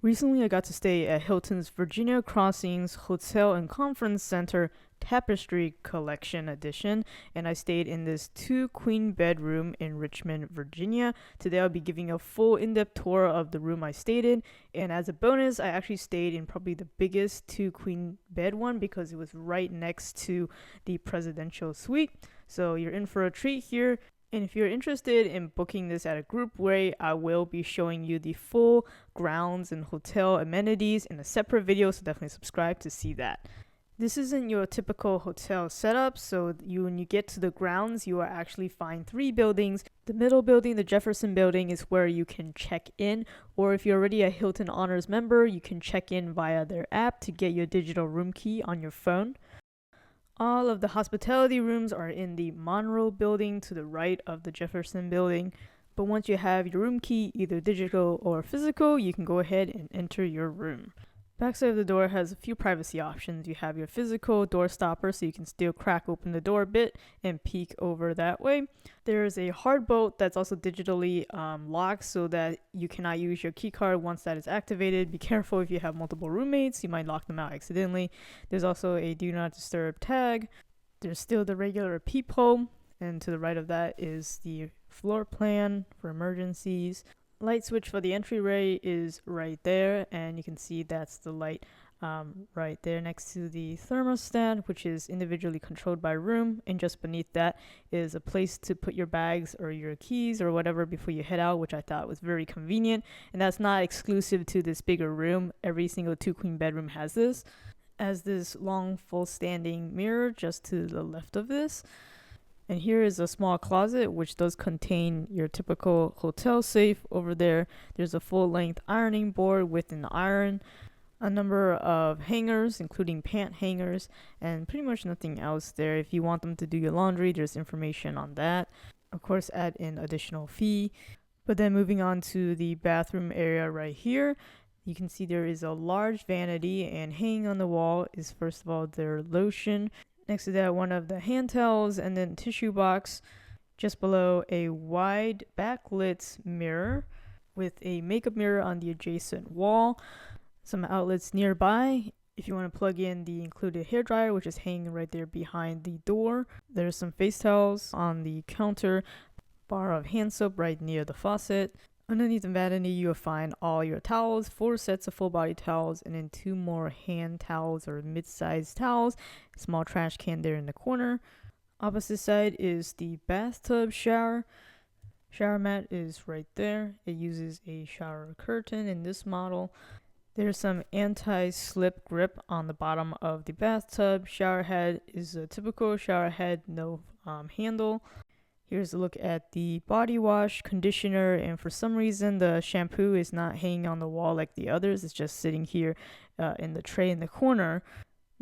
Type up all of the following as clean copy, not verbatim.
Recently, I got to stay at Hilton's Virginia Crossings Hotel and Conference Center Tapestry Collection Edition, and I stayed in this 2 queen bedroom in Richmond, Virginia. Today, I'll be giving a full in-depth tour of the room I stayed in, and as a bonus, I actually stayed in probably the biggest 2 queen bed one because it was right next to the presidential suite. So you're in for a treat here. And if you're interested in booking this at a group way, I will be showing you the full grounds and hotel amenities in a separate video, so definitely subscribe to see that. This isn't your typical hotel setup, so when you get to the grounds, you will actually find 3 buildings. The middle building, the Jefferson building, is where you can check in, or if you're already a Hilton Honors member, you can check in via their app to get your digital room key on your phone. All of the hospitality rooms are in the Monroe building to the right of the Jefferson building. But once you have your room key, either digital or physical, you can go ahead and enter your room. Backside of the door has a few privacy options. You have your physical door stopper so you can still crack open the door a bit and peek over that way. There's a hard bolt that's also digitally locked so that you cannot use your key card once that is activated. Be careful if you have multiple roommates, you might lock them out accidentally. There's also a do not disturb tag. There's still the regular peephole, and to the right of that is the floor plan for emergencies. Light switch for the entryway is right there, and you can see that's the light right there next to the thermostat, which is individually controlled by room, and just beneath that is a place to put your bags or your keys or whatever before you head out, which I thought was very convenient. And that's not exclusive to this bigger room. Every single 2 queen bedroom has this, as this long full standing mirror just to the left of this. And here is a small closet which does contain your typical hotel safe. Over there, there's a full-length ironing board with an iron, a number of hangers, including pant hangers, and pretty much nothing else there. If you want them to do your laundry, there's information on that. Of course, add an additional fee. But then moving on to the bathroom area right here, you can see there is a large vanity, and hanging on the wall is first of all their lotion. Next to that, one of the hand towels, and then tissue box. Just below, a wide backlit mirror with a makeup mirror on the adjacent wall. Some outlets nearby if you want to plug in the included hairdryer, which is hanging right there behind the door. There's some face towels on the counter, bar of hand soap right near the faucet. Underneath the vanity, you'll find all your towels, 4 sets of full body towels, and then 2 more hand towels or mid-sized towels. Small trash can there in the corner. Opposite side is the bathtub shower. Shower mat is right there. It uses a shower curtain in this model. There's some anti-slip grip on the bottom of the bathtub. Shower head is a typical shower head, no handle. Here's a look at the body wash, conditioner, and for some reason the shampoo is not hanging on the wall like the others. It's just sitting here in the tray in the corner.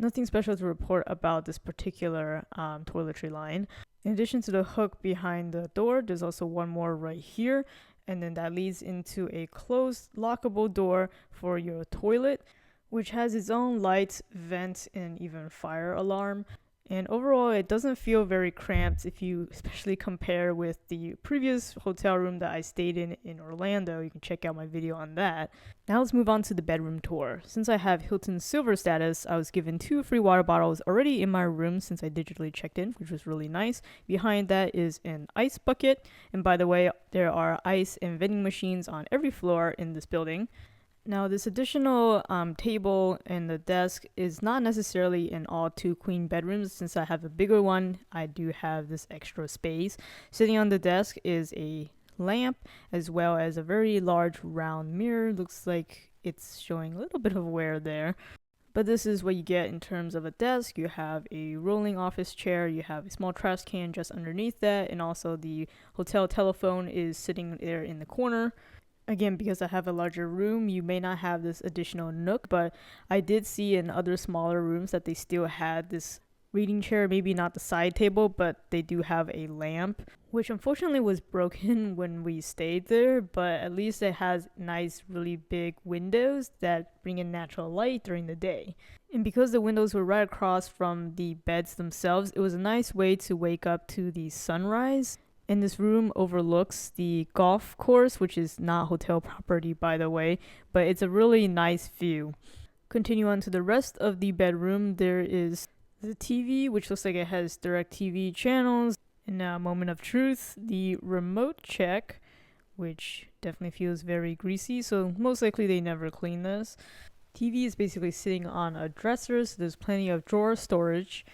Nothing special to report about this particular toiletry line. In addition to the hook behind the door, there's also one more right here, and then that leads into a closed lockable door for your toilet, which has its own lights, vent, and even fire alarm. And overall, it doesn't feel very cramped if you especially compare with the previous hotel room that I stayed in Orlando. You can check out my video on that. Now let's move on to the bedroom tour. Since I have Hilton Silver status, I was given 2 free water bottles already in my room since I digitally checked in, which was really nice. Behind that is an ice bucket. And by the way, there are ice and vending machines on every floor in this building. Now, this additional table and the desk is not necessarily in all 2 queen bedrooms. Since I have a bigger one, I do have this extra space. Sitting on the desk is a lamp as well as a very large round mirror. Looks like it's showing a little bit of wear there. But this is what you get in terms of a desk. You have a rolling office chair, you have a small trash can just underneath that, and also the hotel telephone is sitting there in the corner. Again, because I have a larger room, you may not have this additional nook, but I did see in other smaller rooms that they still had this reading chair, maybe not the side table, but they do have a lamp, which unfortunately was broken when we stayed there, but at least it has nice, really big windows that bring in natural light during the day. And because the windows were right across from the beds themselves, it was a nice way to wake up to the sunrise. And this room overlooks the golf course, which is not hotel property, by the way, but it's a really nice view. Continue on to the rest of the bedroom. There is the TV, which looks like it has direct TV channels. And now, moment of truth, the remote check, which definitely feels very greasy, so most likely they never clean this. TV is basically sitting on a dresser, so there's plenty of drawer storage.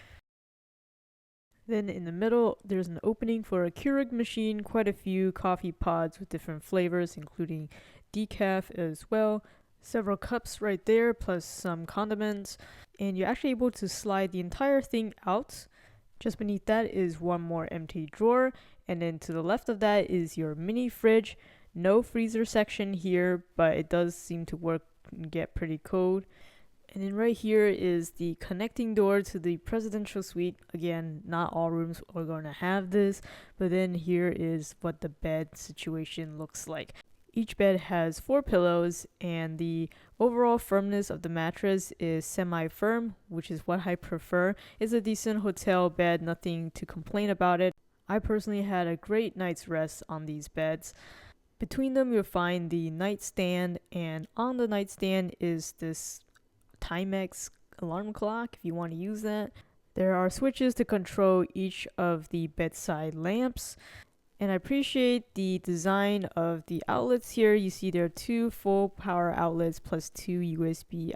Then in the middle, there's an opening for a Keurig machine, quite a few coffee pods with different flavors, including decaf as well. Several cups right there, plus some condiments. And you're actually able to slide the entire thing out. Just beneath that is one more empty drawer. And then to the left of that is your mini fridge. No freezer section here, but it does seem to work and get pretty cold. And then right here is the connecting door to the presidential suite. Again, not all rooms are going to have this, but then here is what the bed situation looks like. Each bed has 4 pillows, and the overall firmness of the mattress is semi-firm, which is what I prefer. It's a decent hotel bed, nothing to complain about it. I personally had a great night's rest on these beds. Between them, you'll find the nightstand, and on the nightstand is this Timex alarm clock if you want to use that. There are switches to control each of the bedside lamps. And I appreciate the design of the outlets here. You see there are 2 full power outlets plus 2 USB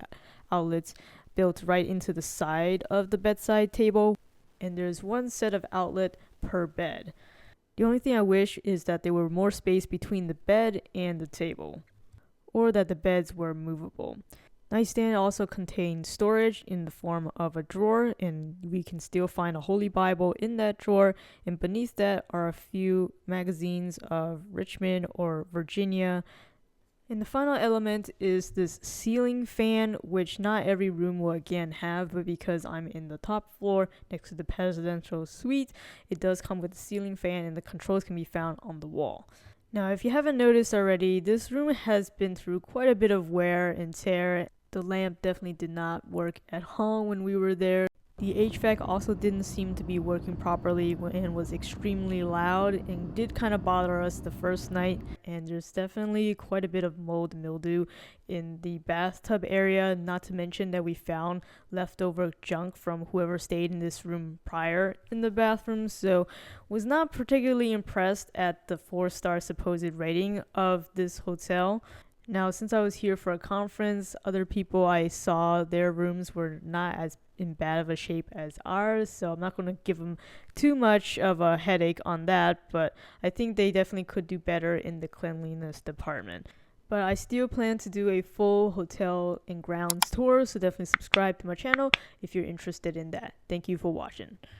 outlets built right into the side of the bedside table. And there's 1 set of outlet per bed. The only thing I wish is that there were more space between the bed and the table, or that the beds were movable. Nightstand also contains storage in the form of a drawer, and we can still find a Holy Bible in that drawer. And beneath that are a few magazines of Richmond or Virginia. And the final element is this ceiling fan, which not every room will again have, but because I'm in the top floor next to the presidential suite, it does come with a ceiling fan, and the controls can be found on the wall. Now, if you haven't noticed already, this room has been through quite a bit of wear and tear. The lamp definitely did not work at all when we were there. The HVAC also didn't seem to be working properly and was extremely loud and did kind of bother us the first night. And there's definitely quite a bit of mold mildew in the bathtub area, not to mention that we found leftover junk from whoever stayed in this room prior in the bathroom. So was not particularly impressed at the 4-star supposed rating of this hotel. Now, since I was here for a conference, other people I saw, their rooms were not as in bad of a shape as ours, so I'm not going to give them too much of a headache on that, but I think they definitely could do better in the cleanliness department. But I still plan to do a full hotel and grounds tour, so definitely subscribe to my channel if you're interested in that. Thank you for watching.